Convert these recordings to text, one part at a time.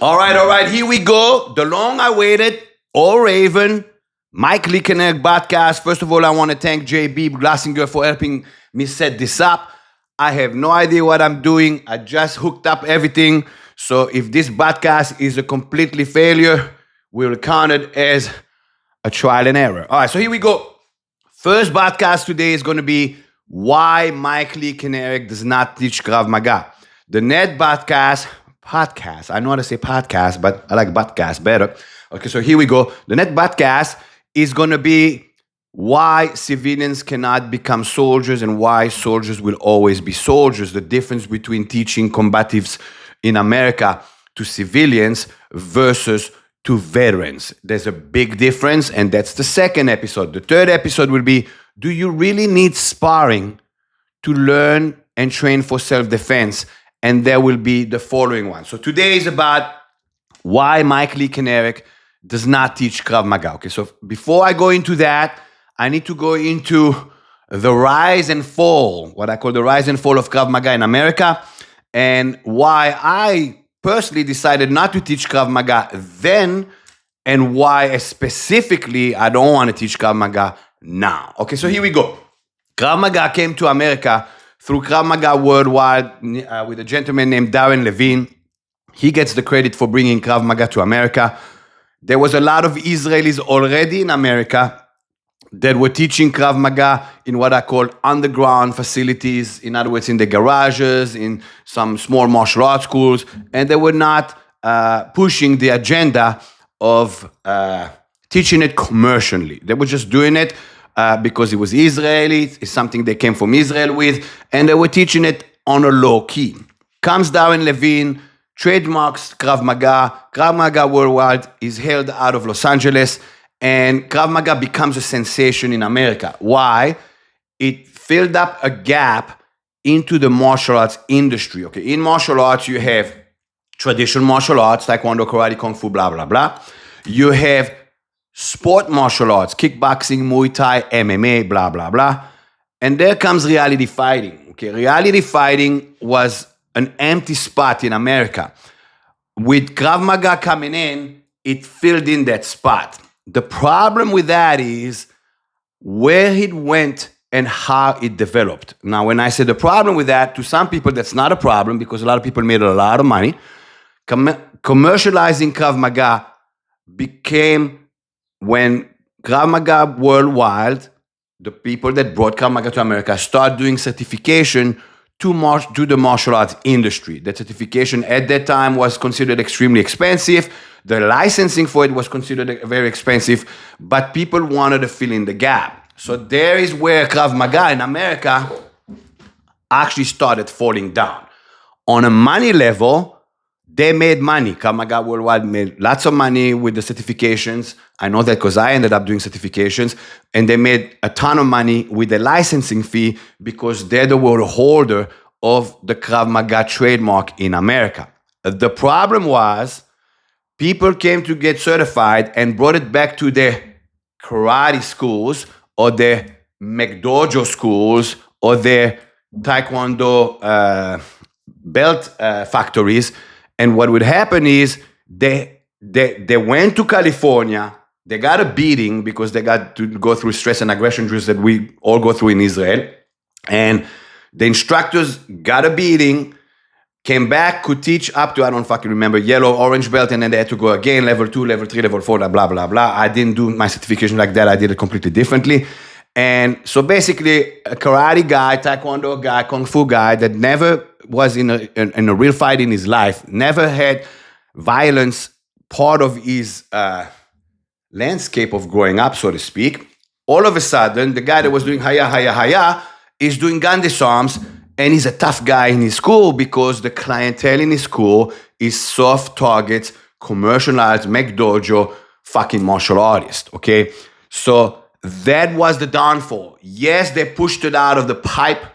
All right, here we go. The long-awaited All Raven Mike Lee Kanarek podcast. First of all, I want to thank JB Glassinger for helping me set this up. I have no idea what I'm doing. I just hooked up everything. So if this podcast is a completely failure, we'll count it as a trial and error. All right, so here we go. First podcast today is going to be why Mike Lee Kanarek does not teach Krav Maga. The net podcast. I know how to say podcast, but I like podcast better. Okay, so here we go. The net podcast is going to be why civilians cannot become soldiers and why soldiers will always be soldiers. The difference between teaching combatives in America to civilians versus to veterans. There's a big difference, and that's the second episode. The third episode will be, do you really need sparring to learn and train for self-defense? And there will be the following one. So today is about why Mike Lee Kanarek does not teach Krav Maga. Okay, so before I go into that, I need to go into the rise and fall, what I call the rise and fall of Krav Maga in America, and why I personally decided not to teach Krav Maga then, and why specifically I don't want to teach Krav Maga now. Okay, so here we go. Krav Maga came to America through Krav Maga Worldwide with a gentleman named Darren Levine. He gets the credit for bringing Krav Maga to America. There was a lot of Israelis already in America that were teaching Krav Maga in what I call underground facilities, in other words, in the garages, in some small martial arts schools, and they were not pushing the agenda of teaching it commercially. They were just doing it because it was Israeli, it's something they came from Israel with, and they were teaching it on a low key. Comes Darren Levine, trademarks Krav Maga Worldwide is held out of Los Angeles, and Krav Maga becomes a sensation in America. Why? It filled up a gap into the martial arts industry. Okay, in martial arts, you have traditional martial arts, taekwondo, karate, kung fu, blah, blah, blah. You have sport martial arts, kickboxing, Muay Thai, MMA, blah, blah, blah. And there comes reality fighting. Okay, reality fighting was an empty spot in America. With Krav Maga coming in, it filled in that spot. The problem with that is where it went and how it developed. Now, when I say the problem with that, to some people, that's not a problem because a lot of people made a lot of money. Commercializing Krav Maga became when Krav Maga Worldwide, the people that brought Krav Maga to America, started doing certification to the martial arts industry. That certification at that time was considered extremely expensive. The licensing for it was considered very expensive, but people wanted to fill in the gap. So there is where Krav Maga in America actually started falling down. On a money level, they made money. Krav Maga Worldwide made lots of money with the certifications. I know that because I ended up doing certifications. And they made a ton of money with the licensing fee because they're the world holder of the Krav Maga trademark in America. The problem was people came to get certified and brought it back to their karate schools or their McDojo schools or their taekwondo belt factories. And what would happen is they went to California, they got a beating because they got to go through stress and aggression drills that we all go through in Israel. And the instructors got a beating, came back, could teach up to, I don't fucking remember, yellow, orange belt, and then they had to go again, level 2, level 3, level 4, blah, blah, blah. I didn't do my certification like that. I did it completely differently. And so basically, a karate guy, taekwondo guy, kung fu guy that never was in a real fight in his life, never had violence part of his landscape of growing up, so to speak. All of a sudden, the guy that was doing haya is doing gun disarms, and he's a tough guy in his school because the clientele in his school is soft targets, commercialized, McDojo, fucking martial artists, okay? So that was the downfall. Yes, they pushed it out of the pipe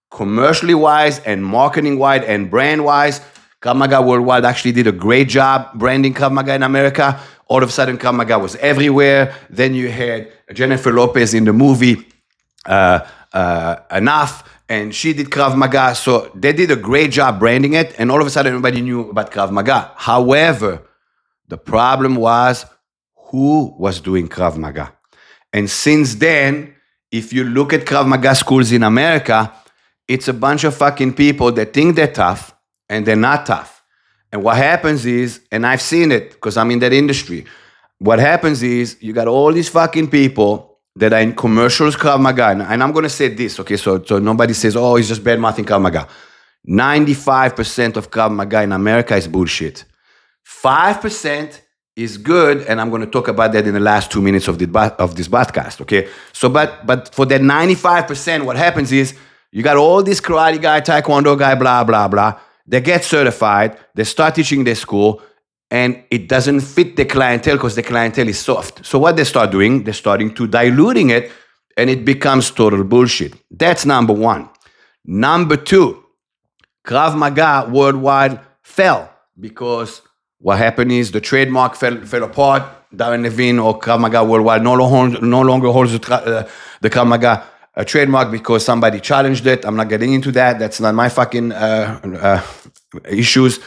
commercially wise and marketing wise and brand wise. Krav Maga Worldwide actually did a great job branding Krav Maga in America. All of a sudden, Krav Maga was everywhere. Then you had Jennifer Lopez in the movie Enough, and she did Krav Maga. So they did a great job branding it, and all of a sudden everybody knew about Krav Maga. However, the problem was who was doing Krav Maga. And since then, if you look at Krav Maga schools in America, it's a bunch of fucking people that think they're tough and they're not tough. And what happens is, and I've seen it because I'm in that industry, what happens is you got all these fucking people that are in commercials Krav Maga. And I'm going to say this, okay, so nobody says, oh, he's just bad mouthing Krav Maga. 95% of Krav Maga in America is bullshit. 5% is good, and I'm going to talk about that in the last 2 minutes of this podcast, okay? So, but for that 95%, what happens is you got all this karate guy, taekwondo guy, blah, blah, blah. They get certified, they start teaching their school, and it doesn't fit the clientele because the clientele is soft. So what they start doing, they're starting to diluting it, and it becomes total bullshit. That's number one. Number two, Krav Maga worldwide fell because what happened is the trademark fell apart. Darren Levine or Krav Maga worldwide no longer holds the Krav Maga trademark because somebody challenged it. I'm not getting into that. That's not my fucking issues.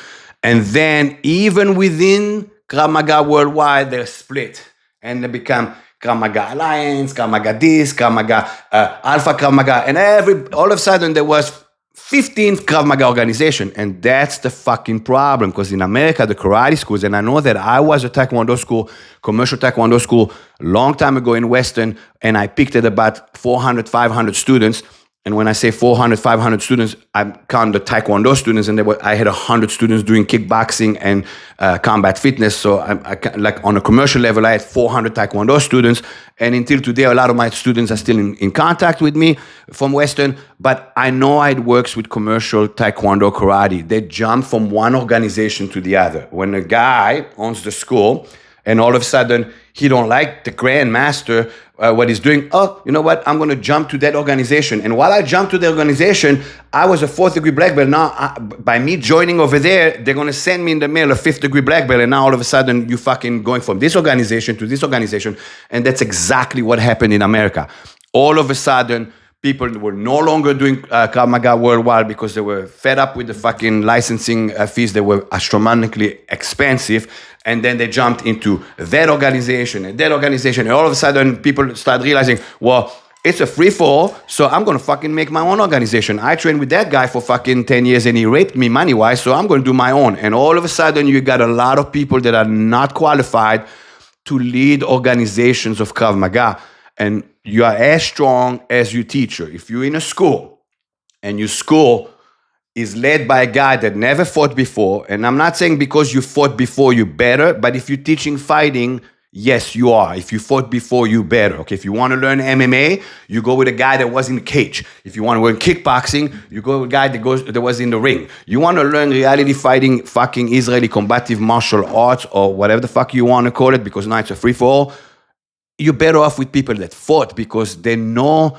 And then even within Krav Maga worldwide, they're split. And they become Krav Maga Alliance, Krav Maga this, Krav Maga Alpha Krav Maga. And all of a sudden there was 15th Krav Maga organization. And that's the fucking problem. Because in America, the karate schools, and I know that I was a taekwondo school, commercial taekwondo school, long time ago in Western, and I picked at about 400, 500 students. And when I say 400, 500 students, I count the taekwondo students, and I had 100 students doing kickboxing and combat fitness. So like on a commercial level, I had 400 taekwondo students. And until today, a lot of my students are still in contact with me from Western. But I know it works with commercial taekwondo karate. They jump from one organization to the other. When a guy owns the school, and all of a sudden he don't like the grandmaster, what he's doing, oh, you know what, I'm going to jump to that organization. And while I jump to the organization, I was a 4th degree black belt. Now, by me joining over there, they're going to send me in the mail a 5th degree black belt. And now all of a sudden, you fucking going from this organization to this organization. And that's exactly what happened in America. All of a sudden, people were no longer doing Krav Maga worldwide because they were fed up with the fucking licensing fees that were astronomically expensive. And then they jumped into that organization and that organization. And all of a sudden, people start realizing, well, it's a free-for-all, so I'm going to fucking make my own organization. I trained with that guy for fucking 10 years and he raped me money-wise, so I'm going to do my own. And all of a sudden, you got a lot of people that are not qualified to lead organizations of Krav Maga. And you are as strong as your teacher. If you're in a school and your school is led by a guy that never fought before, and I'm not saying because you fought before you're better, but if you're teaching fighting, yes, you are. If you fought before, you're better. Okay, if you want to learn MMA, you go with a guy that was in the cage. If you want to learn kickboxing, you go with a guy that was in the ring. You want to learn reality fighting, fucking Israeli combative martial arts, or whatever the fuck you want to call it, because now it's a free-for-all, you're better off with people that fought because they know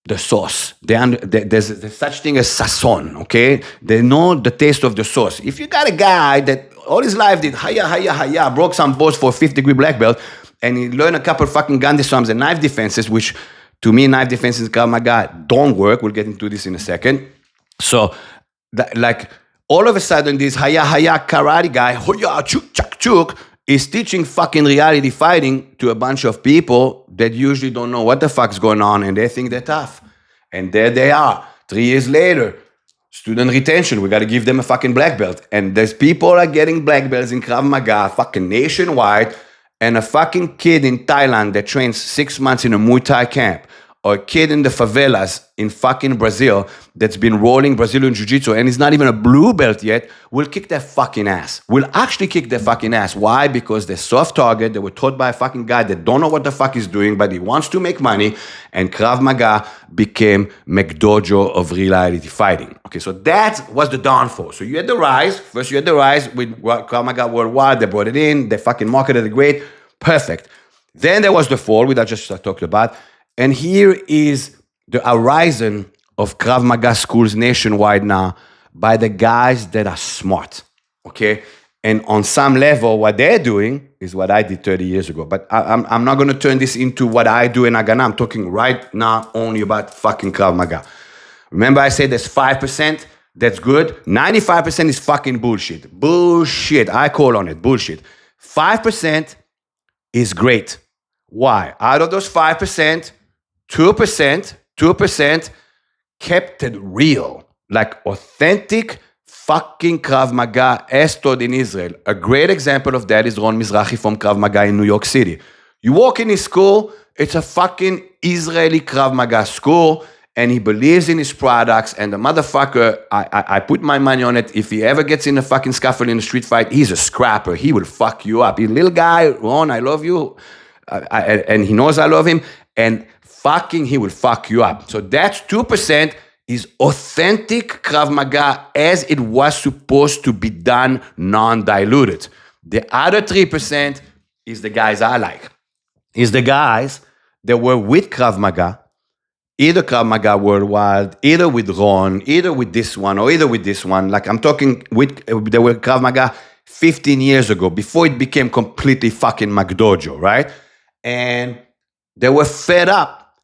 the sauce. There's such thing as sazon, okay? They know the taste of the sauce. If you got a guy that all his life did haya, broke some balls for a 5th degree black belt, and he learned a couple fucking gun disarms and knife defenses, which to me, knife defenses in Krav Maga don't work. We'll get into this in a second. So, like, all of a sudden, this haya karate guy, hoya, chuk, chak, chuk, is teaching fucking reality fighting to a bunch of people that usually don't know what the fuck's going on, and they think they're tough. And there they are, 3 years later, student retention, we got to give them a fucking black belt. And there's people are getting black belts in Krav Maga, fucking nationwide, and a fucking kid in Thailand that trains 6 months in a Muay Thai camp, or a kid in the favelas in fucking Brazil that's been rolling Brazilian Jiu-Jitsu and is not even a blue belt yet, will kick their fucking ass. Will actually kick their fucking ass. Why? Because they're soft target. They were taught by a fucking guy that don't know what the fuck he's doing, but he wants to make money. And Krav Maga became McDojo of reality fighting. Okay, so that was the downfall. So you had the rise. First you had the rise with Krav Maga worldwide. They brought it in. They fucking marketed it great. Perfect. Then there was the fall, which I just talked about. And here is the horizon of Krav Maga schools nationwide now by the guys that are smart, okay? And on some level, what they're doing is what I did 30 years ago. But I'm not going to turn this into what I do in Agana. I'm talking right now only about fucking Krav Maga. Remember I said there's 5% that's good? 95% is fucking bullshit. Bullshit. I call on it. Bullshit. 5% is great. Why? Out of those 5%, 2% kept it real, like authentic fucking Krav Maga as taught in Israel. A great example of that is Ron Mizrahi from Krav Maga in New York City. You walk in his school, it's a fucking Israeli Krav Maga school, and he believes in his products, and the motherfucker, I put my money on it, if he ever gets in a fucking scuffle in a street fight, he's a scrapper. He will fuck you up. He's a little guy, Ron, I love you, and he knows I love him, and fucking he will fuck you up. So that's 2% is authentic Krav Maga as it was supposed to be done, non-diluted. The other 3% is the guys I like. Is the guys that were with Krav Maga, either Krav Maga Worldwide, either with Ron, either with this one, or either with this one. Like I'm talking with, they were Krav Maga 15 years ago, before it became completely fucking McDojo, right? And they were fed up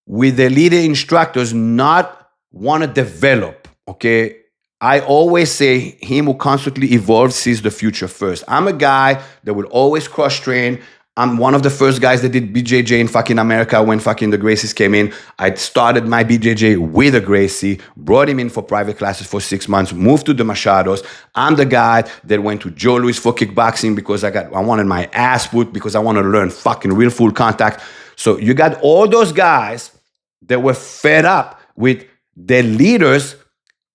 with the leader instructors not want to develop, okay? I always say, him who constantly evolves sees the future first. I'm a guy that will always cross-train. I'm one of the first guys that did BJJ in fucking America when fucking the Gracies came in. I started my BJJ with a Gracie, brought him in for private classes for 6 months, moved to the Machados. I'm the guy that went to Joe Louis for kickboxing because I wanted my ass whooped because I wanted to learn fucking real full contact. So you got all those guys that were fed up with their leaders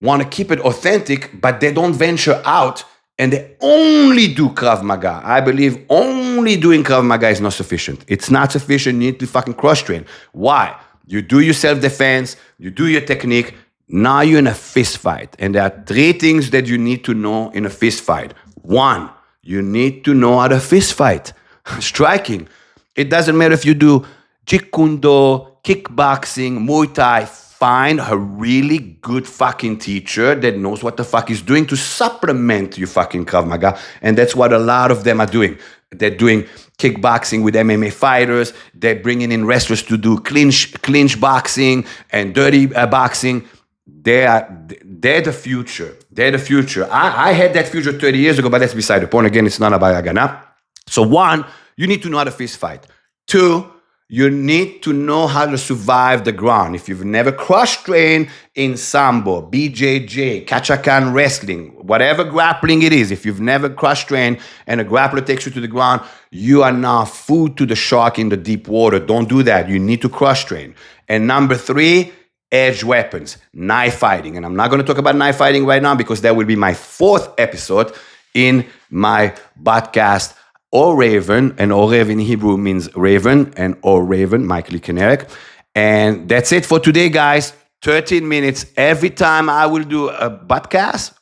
want to keep it authentic, but they don't venture out and they only do Krav Maga. I believe only doing Krav Maga is not sufficient. It's not sufficient. You need to fucking cross-train. Why? You do your self-defense, you do your technique. Now you're in a fist fight. And there are 3 things that you need to know in a fist fight. 1, you need to know how to fist fight. Striking. It doesn't matter if you do Jeet Kune Do, kickboxing, Muay Thai. Find a really good fucking teacher that knows what the fuck he's doing to supplement your fucking Krav Maga. And that's what a lot of them are doing. They're doing kickboxing with MMA fighters. They're bringing in wrestlers to do clinch boxing and dirty boxing. They're the future. They're the future. I had that future 30 years ago, but that's beside the point. Again, it's not about Agana. So 1, you need to know how to fist fight. 2, you need to know how to survive the ground. If you've never cross-trained in Sambo, BJJ, Kachakan wrestling, whatever grappling it is, if you've never cross-trained and a grappler takes you to the ground, you are now food to the shark in the deep water. Don't do that. You need to cross-train. And number 3, edge weapons, knife fighting. And I'm not going to talk about knife fighting right now because that will be my 4th episode in my podcast, or Raven, and Orev in Hebrew means raven, and or Raven, Mike Lee Kanarek. And that's it for today, guys. 13 minutes. Every time I will do a podcast,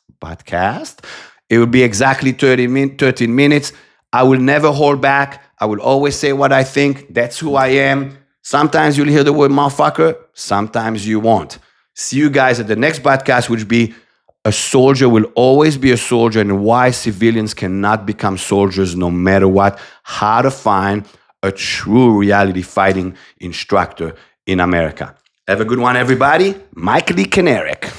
it will be exactly 13 minutes. I will never hold back. I will always say what I think. That's who I am. Sometimes you'll hear the word motherfucker. Sometimes you won't. See you guys at the next podcast, which will be a soldier will always be a soldier, and why civilians cannot become soldiers no matter what. How to find a true reality fighting instructor in America. Have a good one, everybody. Mike Lee Kanarek.